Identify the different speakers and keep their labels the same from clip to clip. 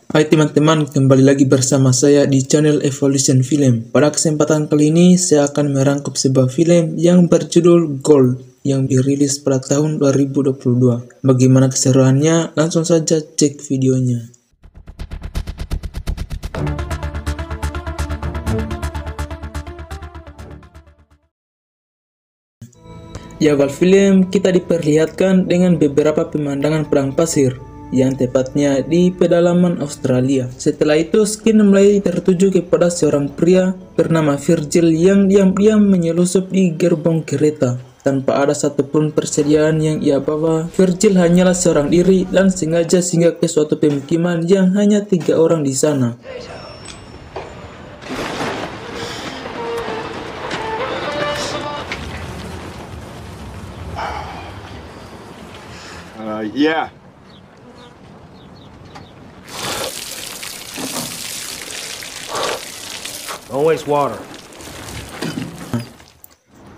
Speaker 1: Hai teman-teman, kembali lagi bersama saya di channel Evolution Film. Pada kesempatan kali ini, saya akan merangkum sebuah film yang berjudul Gold yang dirilis pada tahun 2022. Bagaimana keseruannya? Langsung saja cek videonya. Di awal film, kita diperlihatkan dengan beberapa pemandangan padang pasir, yang tepatnya di pedalaman Australia. Setelah itu, skin mulai tertuju kepada seorang pria bernama Virgil yang diam-diam menyelusup di gerbong kereta. Tanpa ada satupun persediaan yang ia bawa, Virgil hanyalah seorang diri dan sengaja singgah ke suatu pemukiman yang hanya 3 orang di sana.
Speaker 2: Yeah.
Speaker 3: Don't waste water.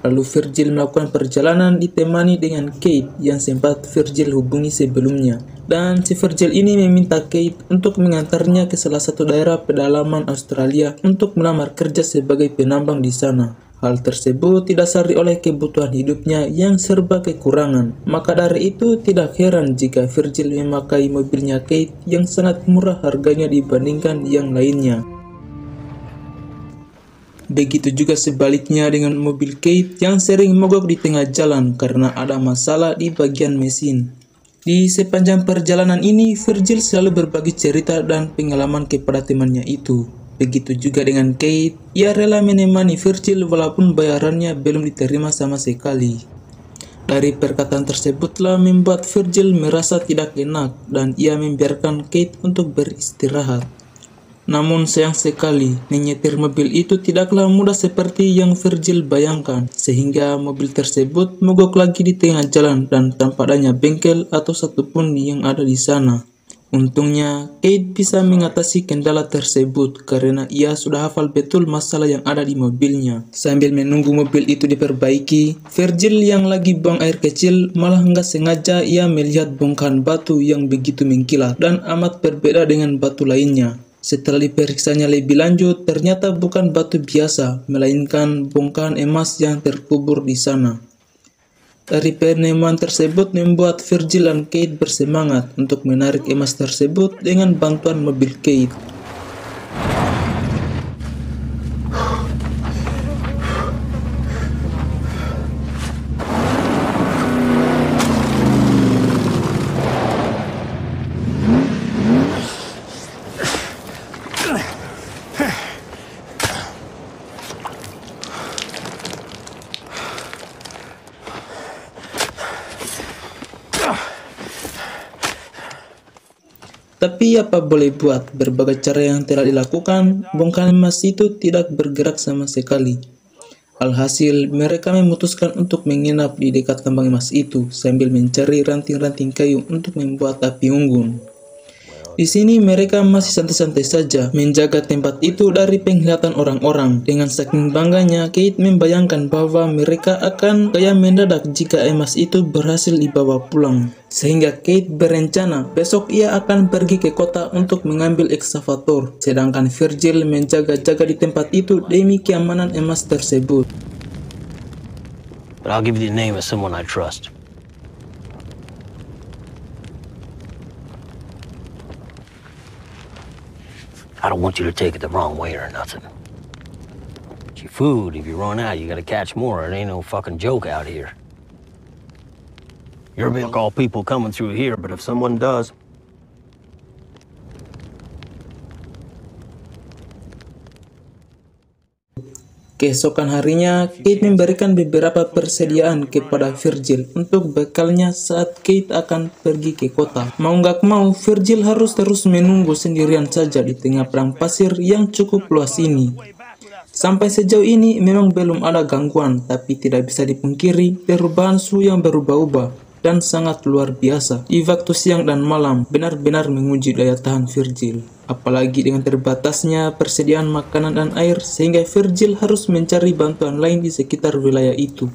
Speaker 1: Lalu Virgil melakukan perjalanan ditemani dengan Kate yang sempat Virgil hubungi sebelumnya. Dan si Virgil ini meminta Kate untuk mengantarnya ke salah satu daerah pedalaman Australia untuk melamar kerja sebagai penambang di sana. Hal tersebut didasari oleh kebutuhan hidupnya yang serba kekurangan. Maka dari itu tidak heran jika Virgil memakai mobilnya Kate yang sangat murah harganya dibandingkan yang lainnya. Begitu juga sebaliknya dengan mobil Kate yang sering mogok di tengah jalan karena ada masalah di bagian mesin. Di sepanjang perjalanan ini, Virgil selalu berbagi cerita dan pengalaman kepada temannya itu. Begitu juga dengan Kate, ia rela menemani Virgil walaupun bayarannya belum diterima sama sekali. Dari perkataan tersebutlah membuat Virgil merasa tidak enak dan ia membiarkan Kate untuk beristirahat. Namun sayang sekali, menyetir mobil itu tidaklah mudah seperti yang Virgil bayangkan, sehingga mobil tersebut mogok lagi di tengah jalan dan tanpa adanya bengkel atau satupun yang ada di sana. Untungnya, Kate bisa mengatasi kendala tersebut karena ia sudah hafal betul masalah yang ada di mobilnya. Sambil menunggu mobil itu diperbaiki, Virgil yang lagi buang air kecil malah nggak sengaja ia melihat bongkahan batu yang begitu mengkilat dan amat berbeda dengan batu lainnya. Setelah diperiksanya lebih lanjut, ternyata bukan batu biasa, melainkan bongkahan emas yang terkubur di sana. Dari penemuan tersebut membuat Virgil dan Kate bersemangat untuk menarik emas tersebut dengan bantuan mobil Kate. Tapi apa boleh buat, berbagai cara yang telah dilakukan, bongkahan emas itu tidak bergerak sama sekali. Alhasil, mereka memutuskan untuk menginap di dekat tambang emas itu sambil mencari ranting-ranting kayu untuk membuat api unggun. Di sini mereka masih santai-santai saja menjaga tempat itu dari penglihatan orang-orang. Dengan saking bangganya, Kate membayangkan bahwa mereka akan kaya mendadak jika emas itu berhasil dibawa pulang. Sehingga Kate berencana besok ia akan pergi ke kota untuk mengambil ekskavator, sedangkan Virgil menjaga-jaga di tempat itu demi keamanan emas tersebut.
Speaker 3: But I'll give you the name of someone I trust. I don't want you to take it the wrong way or nothing. It's your food. If you run out, you gotta catch more. It ain't no fucking joke out here. You're a bit all people coming through here, but if someone does...
Speaker 1: Keesokan harinya, Kate memberikan beberapa persediaan kepada Virgil untuk bekalnya saat Kate akan pergi ke kota. Mau nggak mau, Virgil harus terus menunggu sendirian saja di tengah padang pasir yang cukup luas ini. Sampai sejauh ini memang belum ada gangguan, tapi tidak bisa dipungkiri perubahan suhu yang berubah-ubah dan sangat luar biasa di waktu siang dan malam benar-benar menguji daya tahan Virgil. Apalagi dengan terbatasnya persediaan makanan dan air sehingga Virgil harus mencari bantuan lain di sekitar wilayah itu.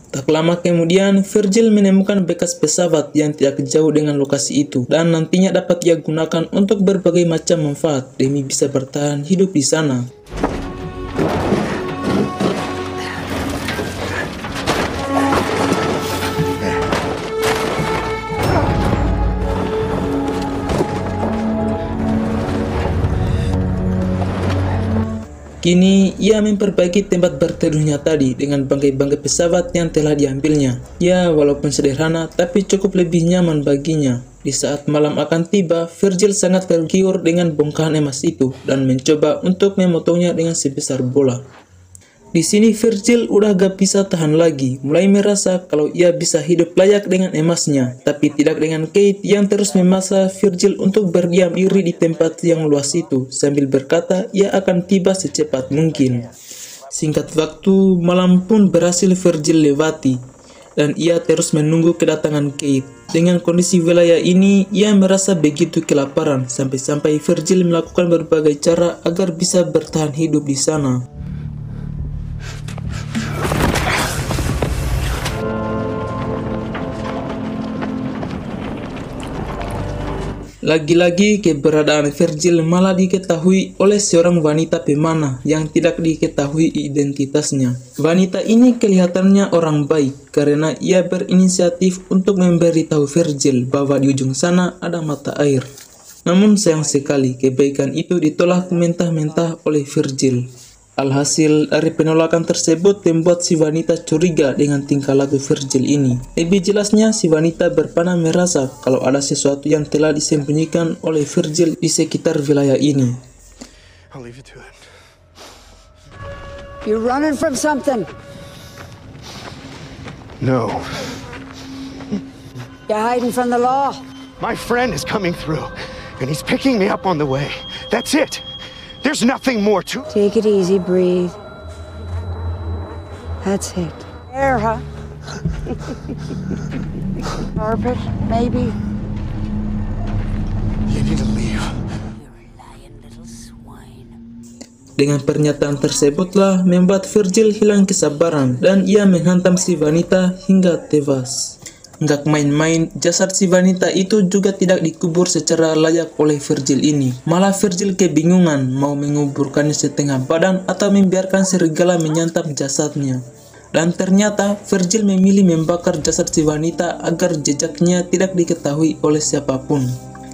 Speaker 1: Tak lama kemudian, Virgil menemukan bekas pesawat yang tidak jauh dengan lokasi itu dan nantinya dapat ia gunakan untuk berbagai macam manfaat demi bisa bertahan hidup di sana. Kini, ia memperbaiki tempat berteduhnya tadi dengan bangkai-bangkai pesawat yang telah diambilnya. Ya, walaupun sederhana, tapi cukup lebih nyaman baginya. Di saat malam akan tiba, Virgil sangat tergiur dengan bongkahan emas itu dan mencoba untuk memotongnya dengan sebesar bola. Di sini Virgil udah gak bisa tahan lagi, mulai merasa kalau ia bisa hidup layak dengan emasnya, tapi tidak dengan Kate yang terus memaksa Virgil untuk berdiam diri di tempat yang luas itu, sambil berkata ia akan tiba secepat mungkin. Singkat waktu, malam pun berhasil Virgil lewati, dan ia terus menunggu kedatangan Kate. Dengan kondisi wilayah ini, ia merasa begitu kelaparan, sampai-sampai Virgil melakukan berbagai cara agar bisa bertahan hidup di sana. Lagi-lagi keberadaan Virgil malah diketahui oleh seorang wanita pemanah yang tidak diketahui identitasnya. Wanita ini kelihatannya orang baik karena ia berinisiatif untuk memberitahu Virgil bahwa di ujung sana ada mata air. Namun sayang sekali kebaikan itu ditolak mentah-mentah oleh Virgil. Alhasil, dari penolakan tersebut membuat si wanita curiga dengan tingkah laku Virgil ini. Lebih jelasnya, si wanita berpanah merasa kalau ada sesuatu yang telah disembunyikan oleh Virgil di sekitar wilayah ini.
Speaker 2: I'll leave it to it.
Speaker 4: You're running from something.
Speaker 2: No.
Speaker 4: You're hiding from the law.
Speaker 2: My friend is coming through, and he's picking me up on the way. That's it. There's nothing more to it.
Speaker 4: Take it easy, breathe. That's it. Air, huh? Carpet, maybe?
Speaker 2: You need to leave.
Speaker 4: You're a lying little swine.
Speaker 1: Dengan pernyataan tersebutlah membuat Virgil hilang kesabaran dan ia menghantam si wanita hingga tewas. Nggak main-main, jasad si wanita itu juga tidak dikubur secara layak oleh Virgil ini. Malah Virgil kebingungan mau menguburkannya setengah badan atau membiarkan serigala menyantap jasadnya. Dan ternyata Virgil memilih membakar jasad si wanita agar jejaknya tidak diketahui oleh siapapun.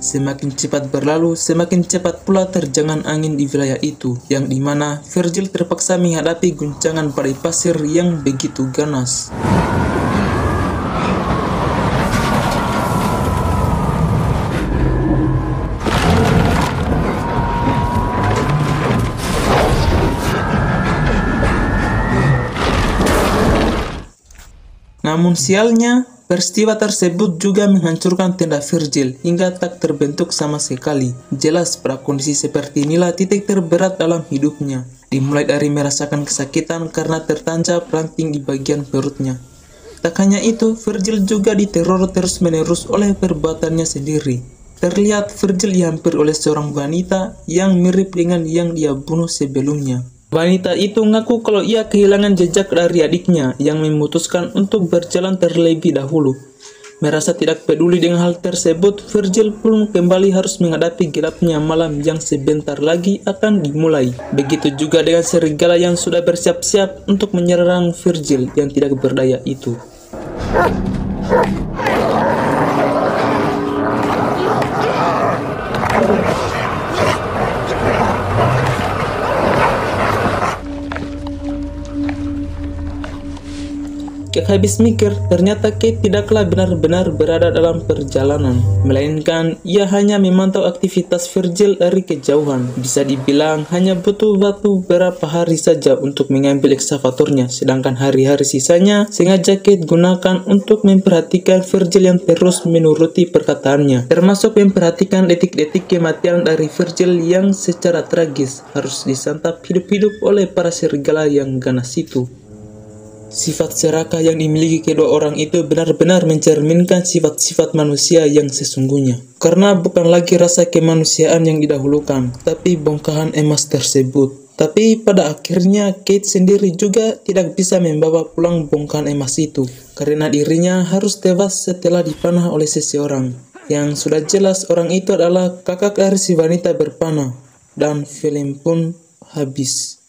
Speaker 1: Semakin cepat berlalu, semakin cepat pula terjangan angin di wilayah itu, yang dimana Virgil terpaksa menghadapi guncangan badai pasir yang begitu ganas. Namun sialnya, peristiwa tersebut juga menghancurkan tenda Virgil hingga tak terbentuk sama sekali. Jelas pada kondisi seperti inilah titik terberat dalam hidupnya. Dimulai dari merasakan kesakitan karena tertancap ranting di bagian perutnya. Tak hanya itu, Virgil juga diteror terus-menerus oleh perbuatannya sendiri. Terlihat Virgil dihampiri oleh seorang wanita yang mirip dengan yang dia bunuh sebelumnya. Wanita itu mengaku kalau ia kehilangan jejak dari adiknya yang memutuskan untuk berjalan terlebih dahulu. Merasa tidak peduli dengan hal tersebut, Virgil pun kembali harus menghadapi gelapnya malam yang sebentar lagi akan dimulai. Begitu juga dengan serigala yang sudah bersiap-siap untuk menyerang Virgil yang tidak berdaya itu. Habis mikir, ternyata Kate tidaklah benar-benar berada dalam perjalanan, melainkan ia hanya memantau aktivitas Virgil dari kejauhan. Bisa dibilang hanya butuh waktu beberapa hari saja untuk mengambil ekskavatornya, sedangkan hari-hari sisanya sengaja Kate gunakan untuk memperhatikan Virgil yang terus menuruti perkataannya, termasuk memperhatikan detik-detik kematian dari Virgil yang secara tragis harus disantap hidup-hidup oleh para serigala yang ganas itu. Sifat serakah yang dimiliki kedua orang itu benar-benar mencerminkan sifat-sifat manusia yang sesungguhnya. Karena bukan lagi rasa kemanusiaan yang didahulukan, tapi bongkahan emas tersebut. Tapi pada akhirnya Kate sendiri juga tidak bisa membawa pulang bongkahan emas itu karena dirinya harus tewas setelah dipanah oleh seseorang yang sudah jelas orang itu adalah kakak dari si wanita berpanah, dan film pun habis.